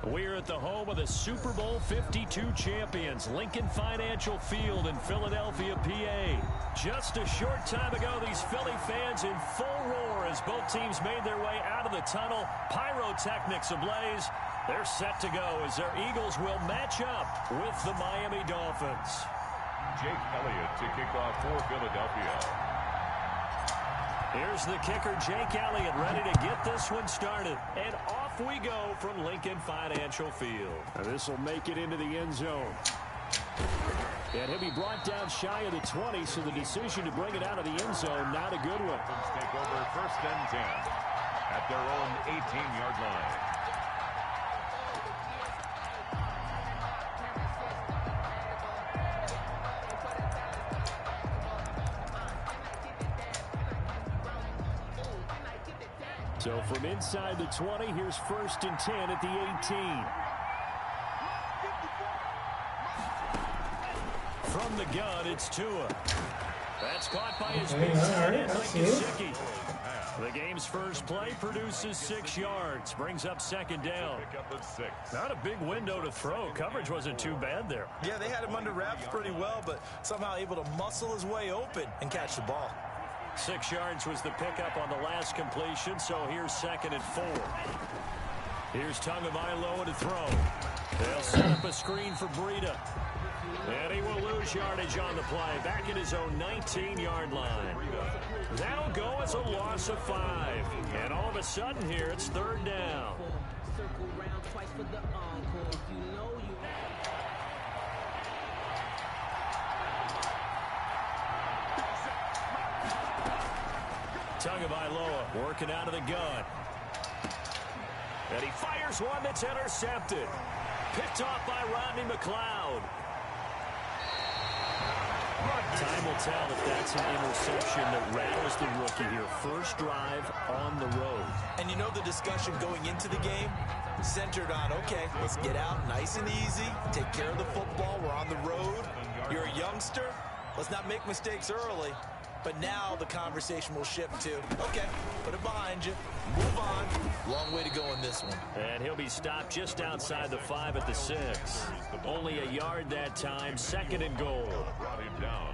We're at the home of the Super Bowl 52 champions, Lincoln Financial Field in Philadelphia, PA. Just a short time ago, these Philly fans in full roar as both teams made their way out of the tunnel. Pyrotechnics ablaze. They're set to go as their Eagles will match up with the Miami Dolphins. Jake Elliott to kick off for Philadelphia. Here's the kicker, Jake Elliott, ready to get this one started. And off we go from Lincoln Financial Field. Now this will make it into the end zone. And he'll be brought down shy of the 20, so the decision to bring it out of the end zone, not a good one. Take over first and 10 at their own 18-yard line. So from inside the 20, here's first and 10 at the 18. From the gun, it's Tua. That's caught by his big tight end, Mike Gesicki. The game's first play produces 6 yards, brings up second down. Not a big window to throw. Coverage wasn't too bad there. Yeah, they had him under wraps pretty well, but somehow able to muscle his way open and catch the ball. 6 yards was the pickup on the last completion, so here's second and 4. Here's Tagovailoa to throw. They'll set up a screen for Breida. And he will lose yardage on the play, back at his own 19-yard line. That'll go as a loss of 5. And all of a sudden here, it's third down. Tagovailoa working out of the gun. And he fires one that's intercepted. Picked off by Rodney McLeod. Time will tell if that's an interception that rattles the rookie here. First drive on the road. And you know the discussion going into the game centered on, okay, let's get out nice and easy, take care of the football, we're on the road. You're a youngster, let's not make mistakes early. But now the conversation will shift to, okay, put it behind you, move on. Long way to go in this one. And he'll be stopped just outside the 5 at the 6. Only a yard that time, second and goal.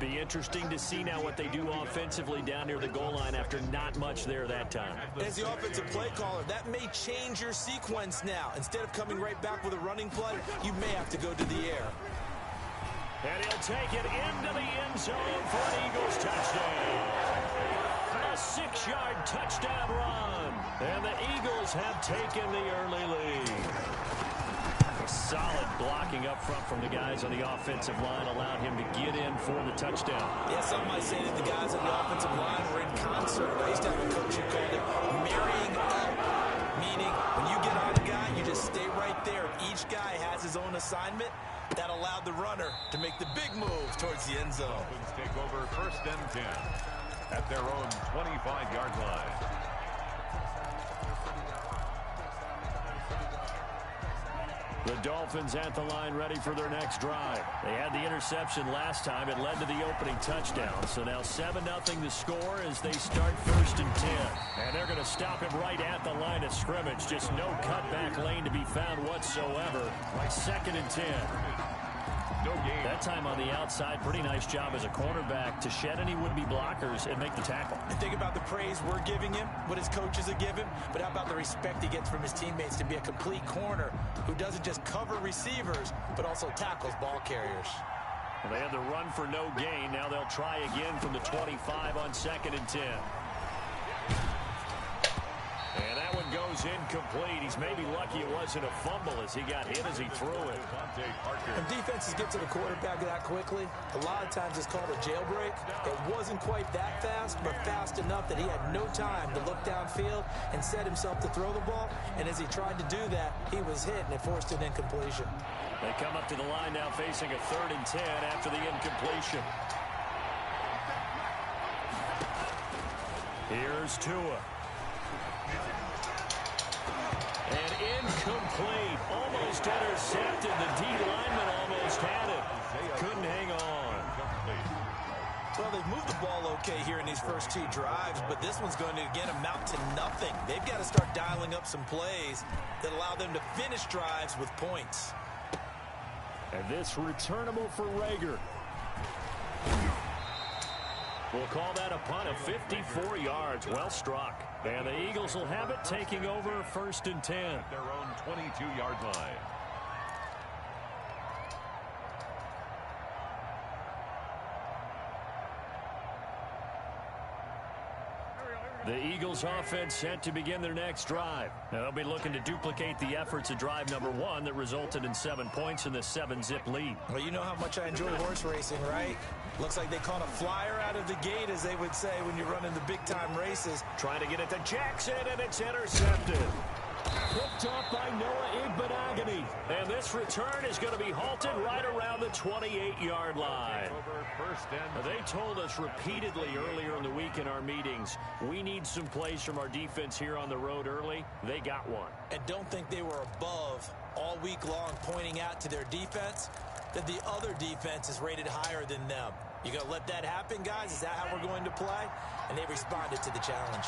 Be interesting to see now what they do offensively down near the goal line after not much there that time. As the offensive play caller, that may change your sequence now. Instead of coming right back with a running play, you may have to go to the air. And he'll take it into the end zone for an Eagles touchdown. A 6-yard touchdown run. And the Eagles have taken the early lead. Solid blocking up front from the guys on the offensive line allowed him to get in for the touchdown. Yeah, some might say that the guys on the offensive line were in concert. I used to have a coach who called it marrying up. Meaning, when you get on a guy, you just stay right there. Each guy has his own assignment. That allowed the runner to make the big move towards the end zone. Dolphins take over first and 10 at their own 25-yard line. The Dolphins at the line ready for their next drive. They had the interception last time. It led to the opening touchdown. So now 7-0 the score as they start first and 10. And they're going to stop him right at the line of scrimmage. Just no cutback lane to be found whatsoever. Second and 10. No gain. That time on the outside, pretty nice job as a cornerback to shed any would-be blockers and make the tackle. And think about the praise we're giving him, what his coaches are giving, but how about the respect he gets from his teammates to be a complete corner who doesn't just cover receivers, but also tackles ball carriers. Well, they had the run for no gain. Now they'll try again from the 25 on second and 10. And that one goes incomplete. He's maybe lucky it wasn't a fumble as he got hit as he threw it. When defenses get to the quarterback that quickly, a lot of times it's called a jailbreak. It wasn't quite that fast, but fast enough that he had no time to look downfield and set himself to throw the ball. And as he tried to do that, he was hit and it forced an incompletion. They come up to the line now facing a 3rd and 10 after the incompletion. Here's Tua. And incomplete. Almost intercepted. The D lineman almost had it. Couldn't hang on. Well, they've moved the ball okay here in these first 2 drives, but this one's going to, again, amount to nothing. They've got to start dialing up some plays that allow them to finish drives with points. And this returnable for Rager. We'll call that a punt of 54 yards. Well struck. And the Eagles will have it, taking over 1st and 10. At their own 22-yard line. The Eagles offense set to begin their next drive. Now, they'll be looking to duplicate the efforts of drive number 1 that resulted in 7 points in the 7-zip lead. Well, you know how much I enjoy horse racing, right? Looks like they caught a flyer out of the gate, as they would say when you're running the big-time races. Trying to get it to Jackson, and it's intercepted. Picked off by Noah Igbenogany. And this return is going to be halted right around the 28-yard line. They told us repeatedly earlier in the week in our meetings, we need some plays from our defense here on the road early. They got one. And don't think they were above all week long, pointing out to their defense that the other defense is rated higher than them. You going to let that happen, guys? Is that how we're going to play? And they responded to the challenge.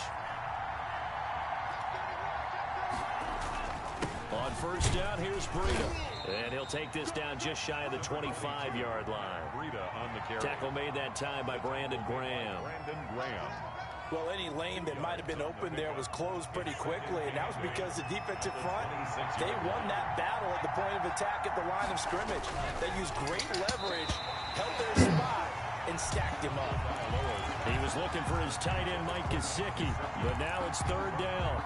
On 1st down, here's Breida. And he'll take this down just shy of the 25-yard line. Breida on the carry. Tackle made that time by Brandon Graham. Well, any lane that might have been open there was closed pretty quickly, and that was because the defensive front, they won that battle at the point of attack at the line of scrimmage. They used great leverage, held their spot, and stacked him up. He was looking for his tight end, Mike Gesicki, but now it's 3rd down.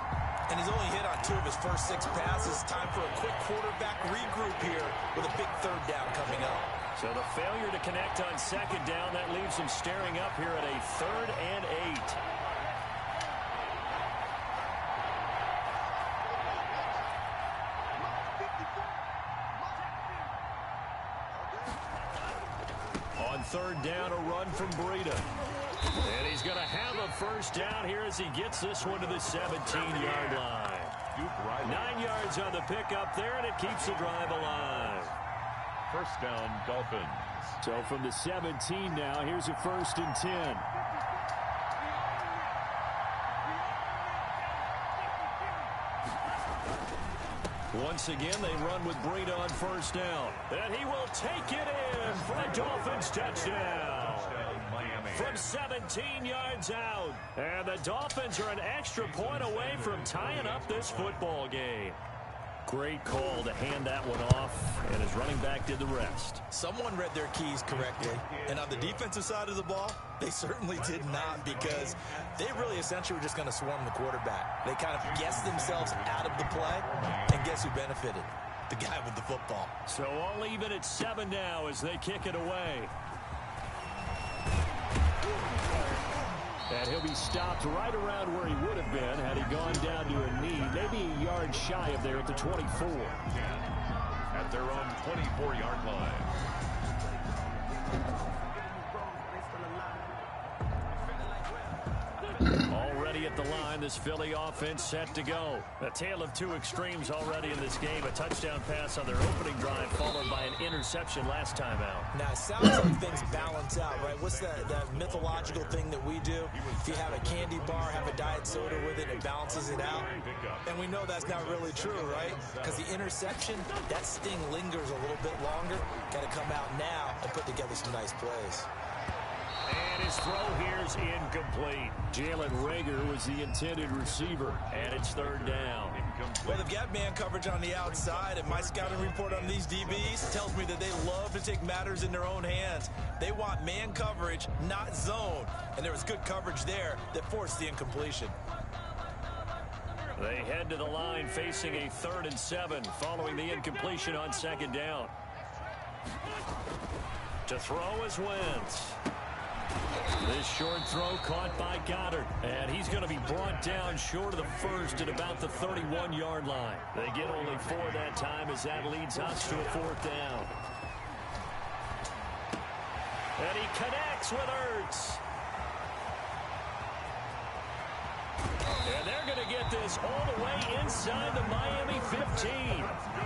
And he's only hit on 2 of his first 6 passes. Time for a quick quarterback regroup here with a big 3rd down coming up. So the failure to connect on 2nd down, that leaves him staring up here at a 3rd and 8. On 3rd down, a run from Breida. And he's going to have a 1st down here as he gets this one to the 17-yard line. 9 yards on the pickup there, and it keeps the drive alive. 1st down, Dolphins. So from the 17 now, here's a 1st and 10. Once again, they run with Breida on 1st down. And he will take it in for a Dolphins touchdown. From 17 yards out. And the Dolphins are an extra point away from tying up this football game. Great call to hand that one off, and his running back did the rest. Someone read their keys correctly, and on the defensive side of the ball, they certainly did not, because they really essentially were just going to swarm the quarterback. They kind of guessed themselves out of the play, and guess who benefited? The guy with the football. So all even at 7 now as they kick it away. And he'll be stopped right around where he would have been had he gone down to a knee, maybe a yard shy of there at the 24. At their own 24-yard line. Already at the line, this Philly offense set to go. A tale of 2 extremes already in this game. A touchdown pass on their opening drive, followed by an interception last time out. Now, it sounds like things balance out, right? What's that mythological thing that we do? If you have a candy bar, have a diet soda with it, it balances it out. And we know that's not really true, right? Because the interception, that sting lingers a little bit longer. Got to come out now and put together some nice plays. And his throw here is incomplete. Jalen Rager was the intended receiver, and it's 3rd down. Well, they've got man coverage on the outside, and my scouting report on these DBs tells me that they love to take matters in their own hands. They want man coverage, not zone. And there was good coverage there that forced the incompletion. They head to the line facing a 3rd and 7 following the incompletion on 2nd down. To throw is Wentz. This short throw caught by Goddard, and he's going to be brought down short of the 1st at about the 31-yard line. They get only 4 that time as that leads us to a 4th down. And he connects with Ertz. And they're going to get this all the way inside the Miami 15.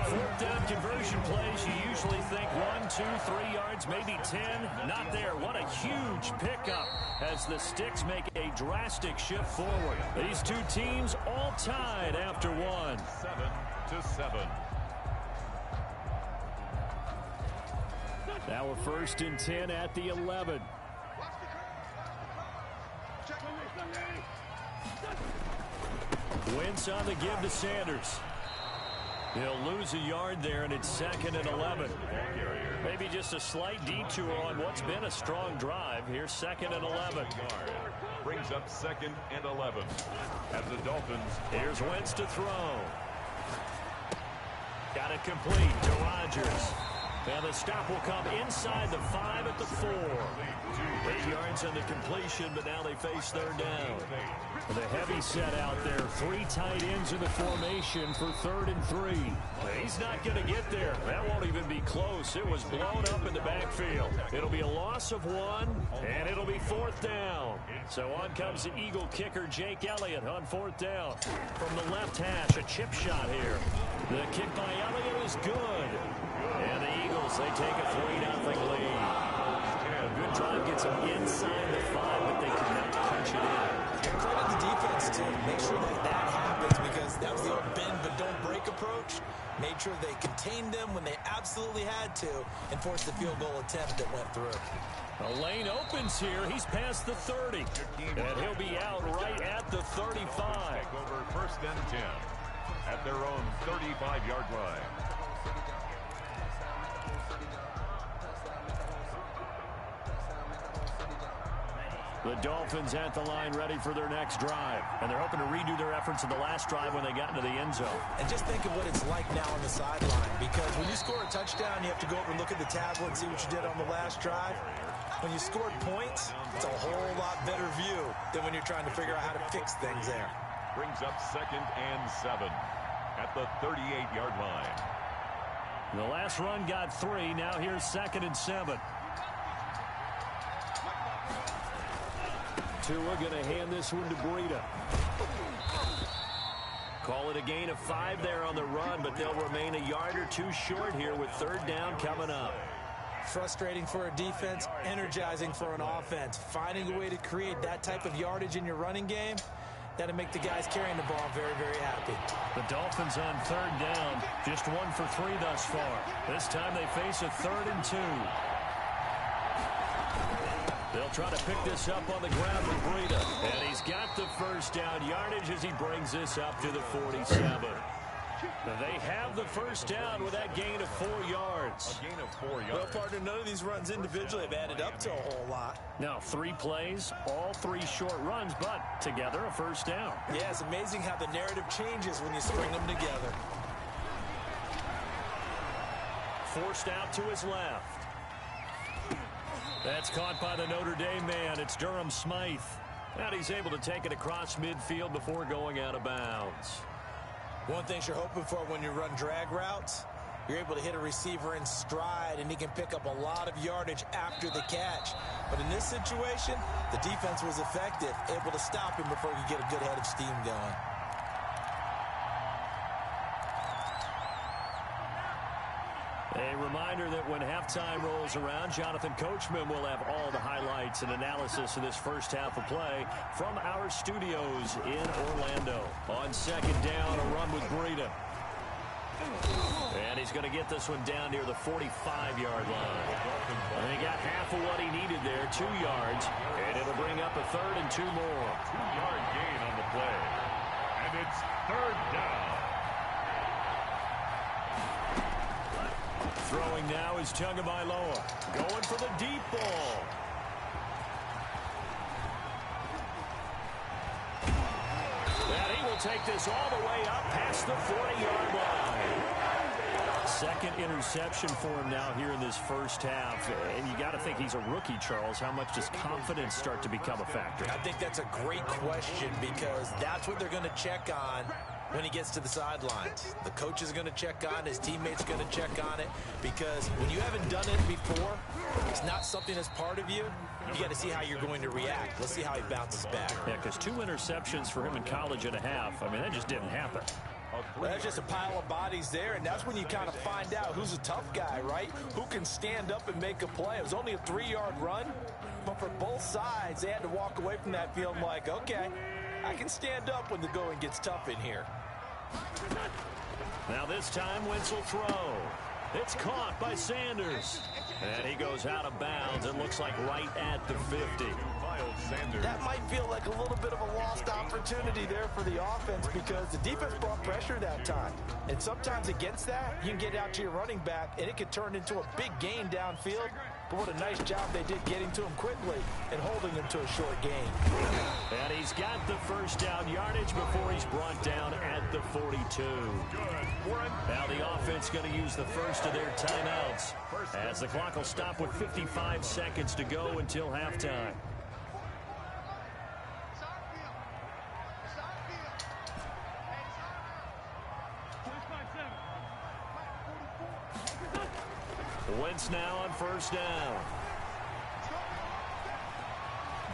Fourth down conversion plays, you usually think 1, 2, 3 yards, maybe 10. Not there. What a huge pickup as the Sticks make a drastic shift forward. These two teams all tied after one. 7-7. Now a 1st and 10 at the 11. Wentz on the give to Sanders. He'll lose a yard there, and it's 2nd and 11. Maybe just a slight detour on what's been a strong drive. Here's 2nd and 11. Brings up 2nd and 11. As the Dolphins. Here's Wentz to throw. Got it complete to Rodgers. And the stop will come inside the 5 at the 4. 8 yards on the completion, but now they face 3rd down. The heavy set out there. 3 tight ends in the formation for 3rd and 3. He's not going to get there. That won't even be close. It was blown up in the backfield. It'll be a loss of 1, and it'll be 4th down. So on comes the Eagle kicker, Jake Elliott, on 4th down. From the left hash, a chip shot here. The kick by Elliott is good. And the Eagles, they take a 3-0 lead. A good drive gets them inside the 5, but they cannot punch it in. Credit the defense to make sure that happens, because that was the old bend but don't break approach. Made sure they contained them when they absolutely had to and forced the field goal attempt that went through. A lane opens here. He's past the 30. And he'll be out right at the 35. Take over 1st and 10 at their own 35-yard line. The Dolphins at the line ready for their next drive. And they're hoping to redo their efforts in the last drive when they got into the end zone. And just think of what it's like now on the sideline, because when you score a touchdown, you have to go over and look at the tablet and see what you did on the last drive. When you scored points, it's a whole lot better view than when you're trying to figure out how to fix things there. Brings up 2nd and 7 at the 38-yard line. The last run got 3. Now here's 2nd and 7. Tua going to hand this one to Breida. Call it a gain of 5 there on the run, but they'll remain a yard or 2 short here with 3rd down coming up. Frustrating for a defense, energizing for an offense. Finding a way to create that type of yardage in your running game, that'll make the guys carrying the ball very, very happy. The Dolphins on 3rd down, just 1 for 3 thus far. This time they face a 3rd and 2. They'll try to pick this up on the ground with Breida. And he's got the 1st down yardage as he brings this up to the 47. They have the 1st down with that gain of 4 yards. A gain of 4 yards. Well, partner, none of these runs individually have added up to a whole lot. Now 3 plays, all 3 short runs, but together a 1st down. Yeah, it's amazing how the narrative changes when you string them together. Forced out to his left. That's caught by the Notre Dame man. It's Durham Smythe. And he's able to take it across midfield before going out of bounds. One thing you're hoping for when you run drag routes, you're able to hit a receiver in stride, and he can pick up a lot of yardage after the catch. But in this situation, the defense was effective, able to stop him before he could get a good head of steam going. A reminder that when halftime rolls around, Jonathan Coachman will have all the highlights and analysis of this first half of play from our studios in Orlando. On 2nd down, a run with Breida. And he's going to get this one down near the 45-yard line. And he got half of what he needed there, 2 yards. And it'll bring up a 3rd and 2 more. 2-yard gain on the play. And it's 3rd down. Throwing now is Tagovailoa. Going for the deep ball. And he will take this all the way up past the 40-yard line. 2nd interception for him now here in this first half. And you got to think he's a rookie, Charles. How much does confidence start to become a factor? I think that's a great question, because that's what they're going to check on when he gets to the sidelines. The coach is going to check on it. His teammates are going to check on it, because when you haven't done it before, it's not something that's part of you. You got to see how you're going to react. Let's see how he bounces back. Yeah, because 2 interceptions for him in college and a half. I mean, that just didn't happen. Well, that's just a pile of bodies there, and that's when you kind of find out who's a tough guy, right? Who can stand up and make a play. It was only a 3-yard run, but for both sides, they had to walk away from that field like, okay, I can stand up when the going gets tough in here. Now this time, Wentz will throw. It's caught by Sanders. And he goes out of bounds. It looks like right at the 50. That might feel like a little bit of a lost opportunity there for the offense, because the defense brought pressure that time. And sometimes against that, you can get out to your running back, and it could turn into a big gain downfield. But what a nice job they did getting to him quickly and holding him to a short gain. And he's got the first down yardage before he's brought down at the 42. Now the offense going to use the first of their timeouts, as the clock will stop with 55 seconds to go until halftime. Wentz now on first down.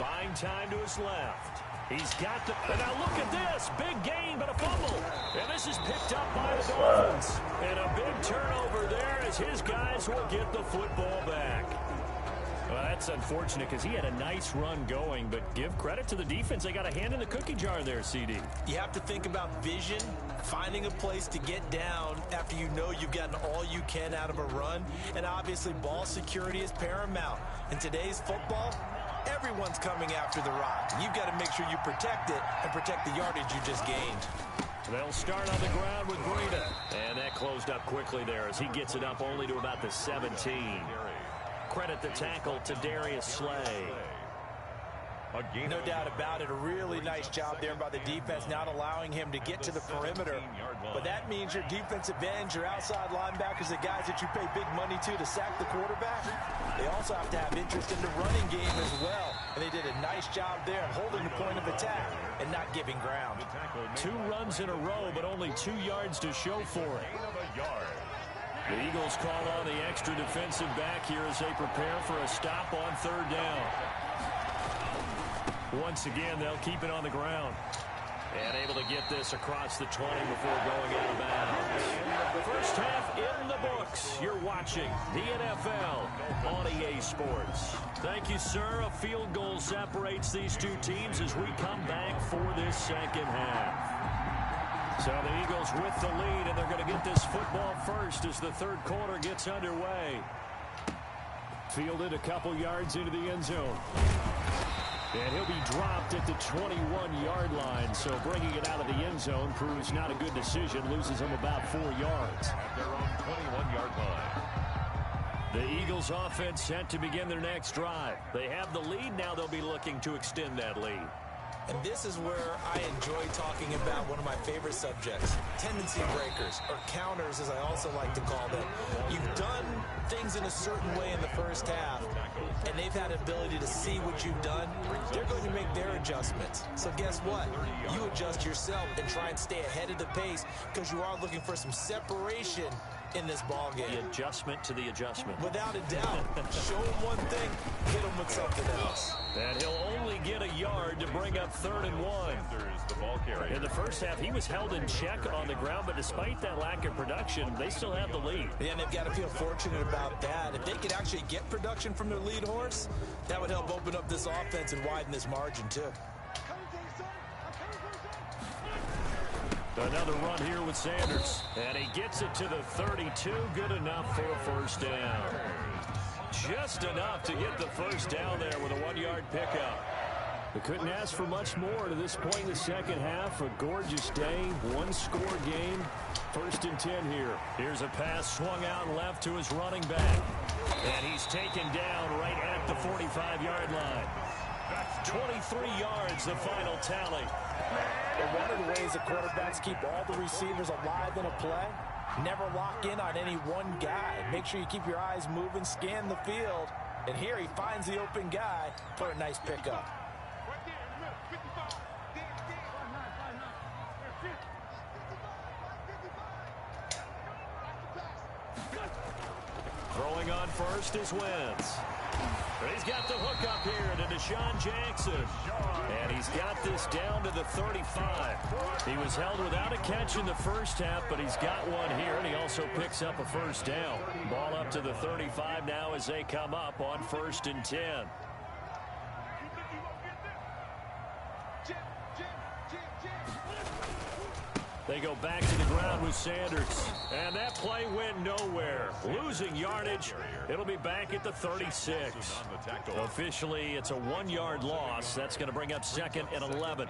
Buying time to his left. He's got the... And now look at this. Big gain, but a fumble. And this is picked up by the Dolphins. And a big turnover there as his guys will get the football back. Well, that's unfortunate, because he had a nice run going, but give credit to the defense. They got a hand in the cookie jar there, CD. You have to think about vision, finding a place to get down after you know you've gotten all you can out of a run. And obviously, ball security is paramount. In today's football, everyone's coming after the rock. You've got to make sure you protect it and protect the yardage you just gained. They'll start on the ground with Breida. And that closed up quickly there as he gets it up only to about the 17. Credit the tackle to Darius Slay. No doubt about it. A really nice job there by the defense, not allowing him to get to the perimeter. But that means your defensive ends, your outside linebackers, the guys that you pay big money to sack the quarterback, they also have to have interest in the running game as well. And they did a nice job there holding the point of attack and not giving ground. 2 runs in a row, but only 2 yards to show for it. The Eagles call on the extra defensive back here as they prepare for a stop on third down. Once again, they'll keep it on the ground. And able to get this across the 20 before going out of bounds. First half in the books. You're watching the NFL on EA Sports. Thank you, sir. A field goal separates these two teams as we come back for this second half. So the Eagles with the lead, and they're going to get this football first as the third quarter gets underway. Fielded a couple yards into the end zone. And he'll be dropped at the 21-yard line, so bringing it out of the end zone proves not a good decision, loses him about 4 yards. At their own 21-yard line. The Eagles offense set to begin their next drive. They have the lead, now they'll be looking to extend that lead. And this is where I enjoy talking about one of my favorite subjects, tendency breakers, or counters as I also like to call them. You've done things in a certain way in the first half, and they've had the ability to see what you've done. They're going to make their adjustments. So guess what? You adjust yourself and try and stay ahead of the pace, because you are looking for some separation in this ball game. The adjustment to the adjustment. Without a doubt. Show him one thing, hit him with something else. And he'll only get a yard to bring up 3rd and 1. The ball carrier. In the first half, he was held in check on the ground, but despite that lack of production, they still have the lead. Yeah, and they've got to feel fortunate about that. If they could actually get production from their lead horse, that would help open up this offense and widen this margin, too. Another run here with Sanders. And he gets it to the 32. Good enough for a first down. Just enough to get the first down there with a 1-yard pickup. They couldn't ask for much more to this point in the second half. A gorgeous day, 1-score game. 1st and 10 here. Here's a pass swung out left to his running back. And he's taken down right at the 45-yard line. 23 yards, the final tally. But one of the ways the quarterbacks keep all the receivers alive in a play, never lock in on any one guy. Make sure you keep your eyes moving, scan the field. And here he finds the open guy for a nice pickup. Throwing on first is Wentz. He's got the hook up here to Deshaun Jackson. And he's got this down to the 35. He was held without a catch in the first half, but he's got one here, and he also picks up a first down. Ball up to the 35 now as they come up on 1st and 10. They go back to the ground with Sanders. And that play went nowhere. Losing yardage. It'll be back at the 36. Officially, it's a 1-yard loss. That's going to bring up 2nd and 11.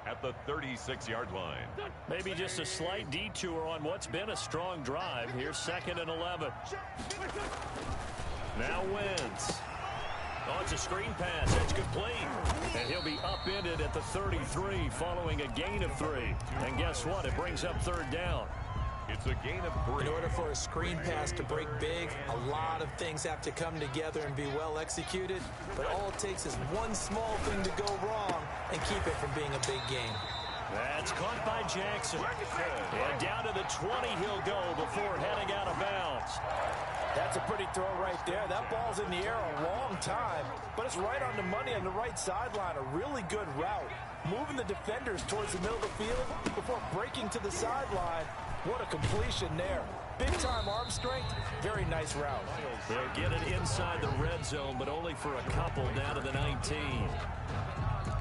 At the 36-yard line. Maybe just a slight detour on what's been a strong drive. Here's 2nd and 11. Now Wentz. Oh, it's a screen pass. That's complete. And he'll be upended at the 33 following a gain of 3. And guess what? It brings up 3rd down. It's a gain of 3. In order for a screen pass to break big, a lot of things have to come together and be well executed. But all it takes is one small thing to go wrong and keep it from being a big game. That's caught by Jackson. And down to the 20 he'll go before heading out of bounds. That's a pretty throw right there. That ball's in the air a long time, but it's right on the money on the right sideline. A really good route. Moving the defenders towards the middle of the field before breaking to the sideline. What a completion there. Big-time arm strength. Very nice route. They'll get it inside the red zone, but only for a couple down to the 19.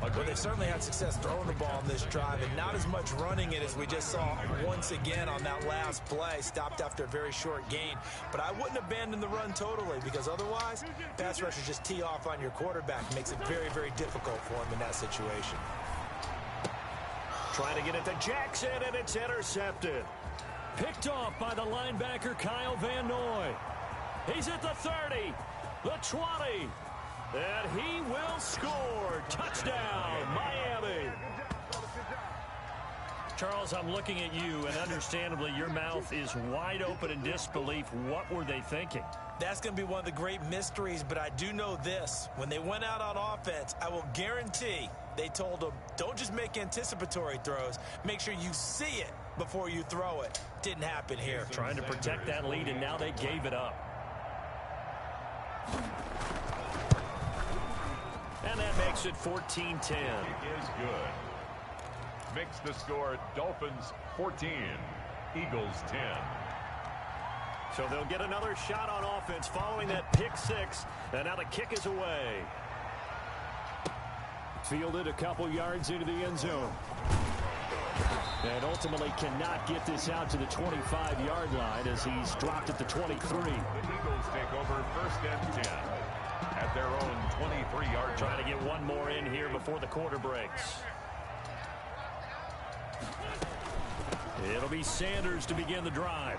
Well, they've certainly had success throwing the ball on this drive and not as much running it as we just saw once again on that last play. Stopped after a very short gain. But I wouldn't abandon the run totally because otherwise, pass rushers just tee off on your quarterback. Makes it very, very difficult for him in that situation. Trying to get it to Jackson, and it's intercepted. Picked off by the linebacker Kyle Van Noy. He's at the 30, the 20. And he will score. Touchdown, Miami. Charles, I'm looking at you, and understandably, your mouth is wide open in disbelief. What were they thinking? That's going to be one of the great mysteries, but I do know this. When they went out on offense, I will guarantee they told them, don't just make anticipatory throws. Make sure you see it before you throw it. Didn't happen here. Trying to protect that lead, and now they gave it up. And that makes it 14-10. Is good. Makes the score Dolphins 14, Eagles 10. So they'll get another shot on offense following that pick 6. And now the kick is away. Fielded a couple yards into the end zone. And ultimately cannot get this out to the 25-yard line as he's dropped at the 23. The Eagles take over 1st and 10. At their own 23-yard line. Trying to get one more in here before the quarter breaks. It'll be Sanders to begin the drive.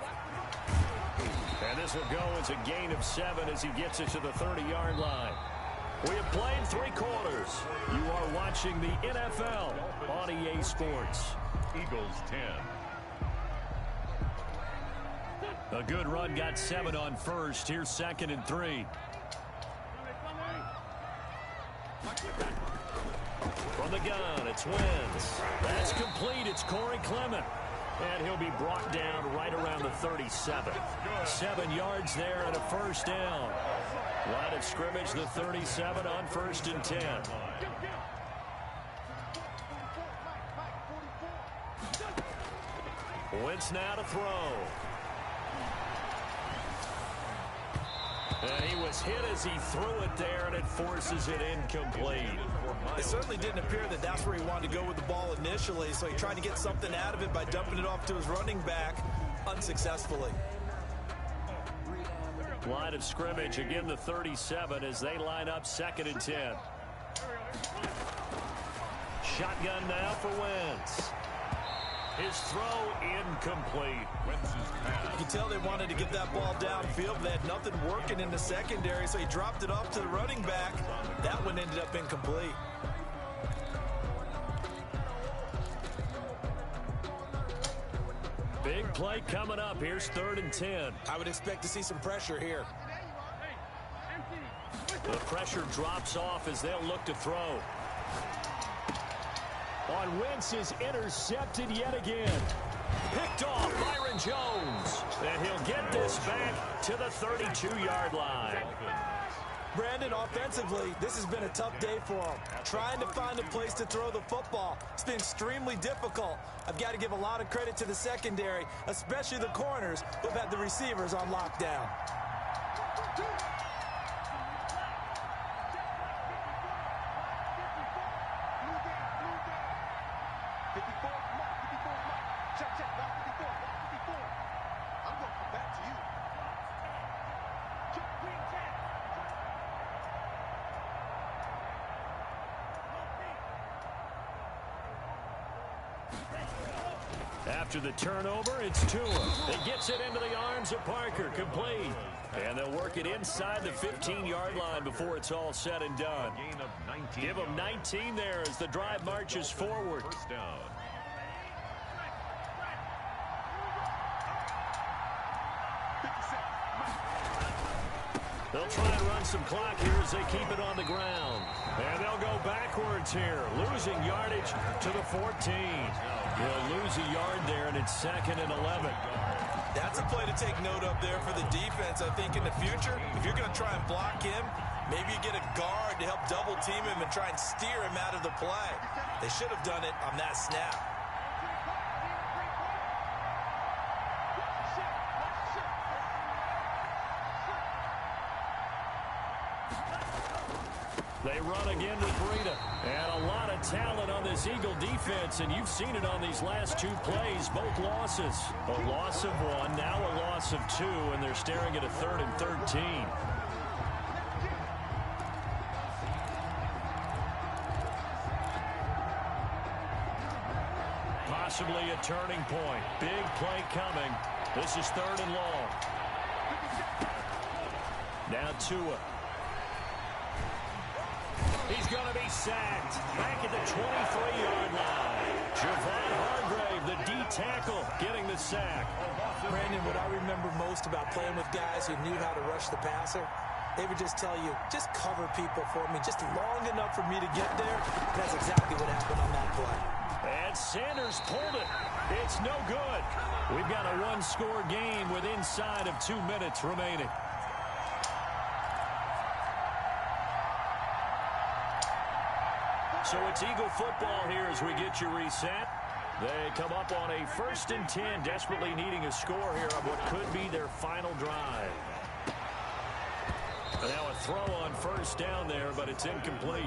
And this will go as a gain of 7 as he gets it to the 30-yard line. We have played 3 quarters. You are watching the NFL on EA Sports. Eagles 10. A good run got 7 on first. Here's 2nd and 3. From the gun, it's Wentz. That's complete. It's Corey Clement. And he'll be brought down right around the 37. 7 yards there and a first down. Line of scrimmage, the 37 on 1st and 10. Wentz now to throw. And he was hit as he threw it there, and it forces it incomplete. It certainly didn't appear that that's where he wanted to go with the ball initially, so he tried to get something out of it by dumping it off to his running back unsuccessfully. Line of scrimmage, again the 37 as they line up 2nd and 10. Shotgun now for Wentz. His throw incomplete. You can tell they wanted to get that ball downfield, but they had nothing working in the secondary, so he dropped it off to the running back. That one ended up incomplete. Big play coming up. Here's 3rd and 10. I would expect to see some pressure here. The pressure drops off as they'll look to throw. On Wentz is intercepted yet again. Picked off Byron Jones. And he'll get this back to the 32-yard line. Brandon, offensively, this has been a tough day for him. Trying to find a place to throw the football. It's been extremely difficult. I've got to give a lot of credit to the secondary, especially the corners who've had the receivers on lockdown. After the turnover, it's Tua. It gets it into the arms of Parker, complete. And they'll work it inside the 15-yard line before it's all said and done. Give them 19 there as the drive marches forward. First down. They'll try and run some clock here as they keep it on the ground. And they'll go backwards here, losing yardage to the 14. They'll lose a yard there, and it's 2nd and 11. That's a play to take note of there for the defense. I think in the future, if you're going to try and block him, maybe you get a guard to help double team him and try and steer him out of the play. They should have done it on that snap. They run again with Breida. And a lot of talent on this Eagle defense, and you've seen it on these last two plays, both losses. A loss of 1, now a loss of 2, and they're staring at a 3rd and 13. Possibly a turning point. Big play coming. This is 3rd and long. Now Tua. He's going to be sacked back at the 23-yard line. Javon Hargrave, the D tackle, getting the sack. Brandon, what I remember most about playing with guys who knew how to rush the passer, they would just tell you, just cover people for me, just long enough for me to get there. That's exactly what happened on that play. And Sanders pulled it. It's no good. We've got a one-score game with inside of 2 minutes remaining. So it's Eagle football here as we get you reset. They come up on a 1st and 10, desperately needing a score here on what could be their final drive. Now a throw on 1st down there, but it's incomplete.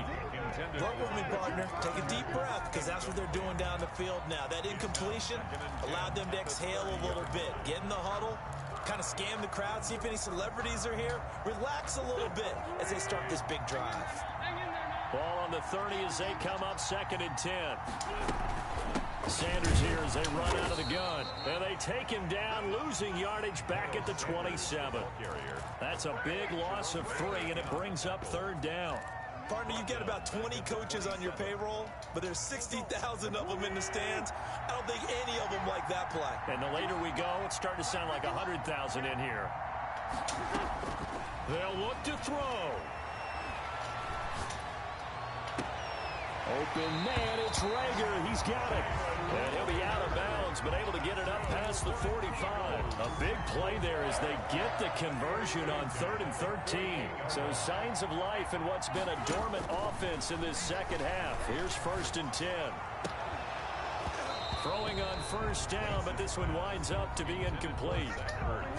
Work with me, partner. Take a deep breath, because that's what they're doing down the field now. That incompletion allowed them to exhale a little bit. Get in the huddle, kind of scan the crowd, see if any celebrities are here. Relax a little bit as they start this big drive. Ball on the 30 as they come up 2nd and 10. Sanders here as they run out of the gun. And they take him down, losing yardage back at the 27. That's a big loss of 3, and it brings up 3rd down. Partner, you've got about 20 coaches on your payroll, but there's 60,000 of them in the stands. I don't think any of them like that play. And the later we go, it's starting to sound like 100,000 in here. They'll look to throw. Open man, it's Rager. He's got it. And he'll be out of bounds, but able to get it up past the 45. A big play there as they get the conversion on 3rd and 13. So signs of life in what's been a dormant offense in this second half. Here's 1st and 10. Throwing on 1st down, but this one winds up to be incomplete.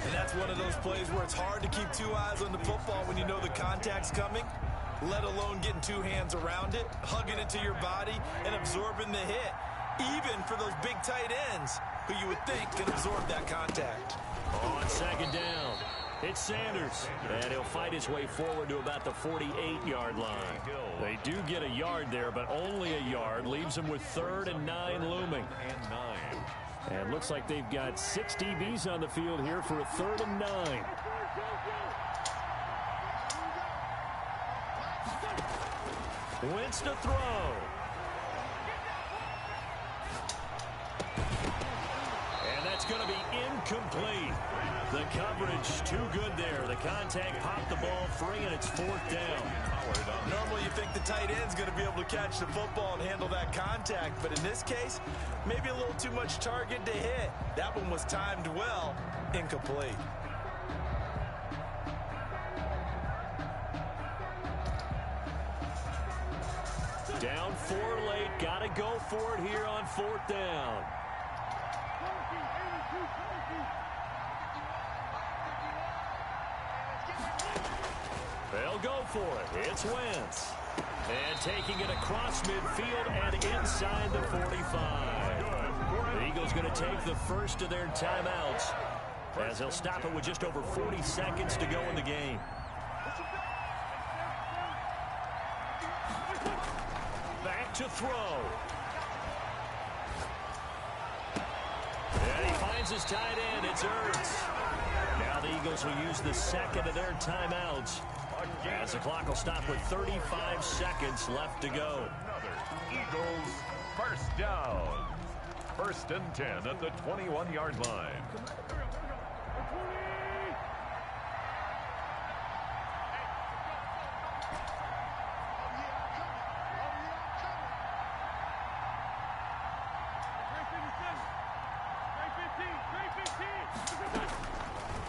And that's one of those plays where it's hard to keep 2 eyes on the football when you know the contact's coming, let alone getting 2 hands around it, hugging it to your body, and absorbing the hit. Even for those big tight ends who you would think can absorb that contact. On 2nd down, it's Sanders. And he'll fight his way forward to about the 48-yard line. They do get a yard there, but only a yard. Leaves them with 3rd and 9 looming. And looks like they've got 6 DBs on the field here for a 3rd and 9. Wentz to throw. And that's going to be incomplete. The coverage too good there. The contact popped the ball free, and it's 4th down. Normally you think the tight end's going to be able to catch the football and handle that contact, but in this case, maybe a little too much target to hit. That one was timed well. Incomplete. 4 late. Got to go for it here on 4th down. They'll go for it. It's Wentz. And taking it across midfield and inside the 45. The Eagles going to take the first of their timeouts as they'll stop it with just over 40 seconds to go in the game. Back to throw. And he finds his tight end. It's Ertz. Now the Eagles will use the second of their timeouts as the clock will stop with 35 seconds left to go. Eagles first down. 1st and 10 at the 21-yard line.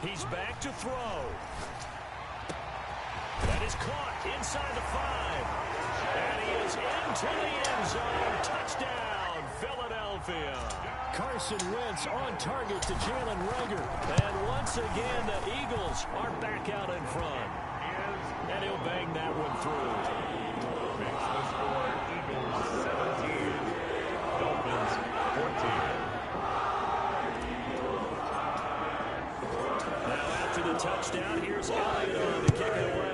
He's back to throw. That is caught inside the 5. And he is into the end zone. Touchdown, Philadelphia. Carson Wentz on target to Jalen Reagor. And once again, the Eagles are back out in front. And he'll bang that one through. Makes the score Eagles 17, Dolphins 14. Now after the touchdown, here's Elliott on to kick it away.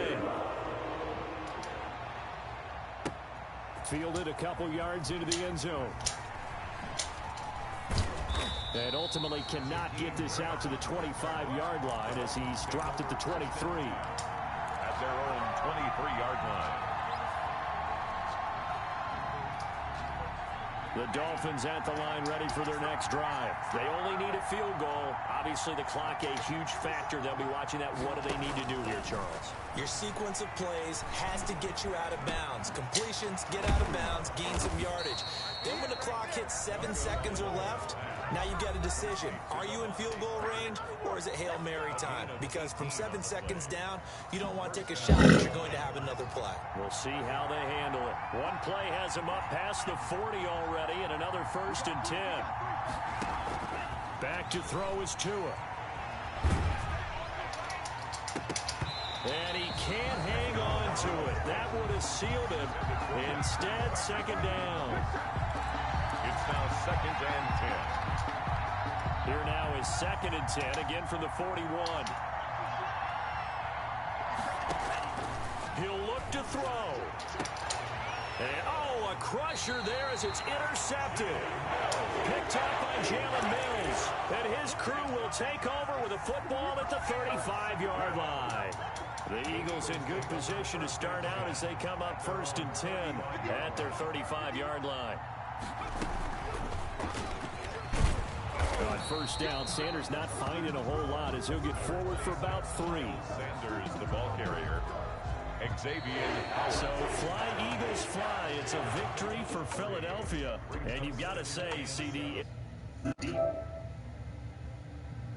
Fielded a couple yards into the end zone. And ultimately cannot get this out to the 25-yard line as he's dropped at the 23. At their own 23-yard line. The Dolphins at the line ready for their next drive. They only need a field goal. Obviously, the clock a huge factor. They'll be watching that. What do they need to do here, Charles? Your sequence of plays has to get you out of bounds. Completions, get out of bounds, gain some yardage. Then when the clock hits 7 seconds or left, now you've got a decision. Are you in field goal range or is it Hail Mary time? Because from 7 seconds down, you don't want to take a shot if you're going to have another play. We'll see how they handle it. One play has them up past the 40 already and another 1st and 10. Back to throw is Tua. And he can't hang on to it. That would have sealed him. Instead, 2nd down. It's now 2nd and 10. Here now is 2nd and 10, again from the 41. He'll look to throw. And, oh, a crusher there as it's intercepted. Picked up by Jalen Mills. And his crew will take over with a football at the 35-yard line. The Eagles in good position to start out as they come up 1st and 10 at their 35-yard line. On 1st down, Sanders not finding a whole lot as he'll get forward for about 3. Sanders, the ball carrier. Xavier Howard. So fly, Eagles, fly. It's a victory for Philadelphia. And you've got to say, CD...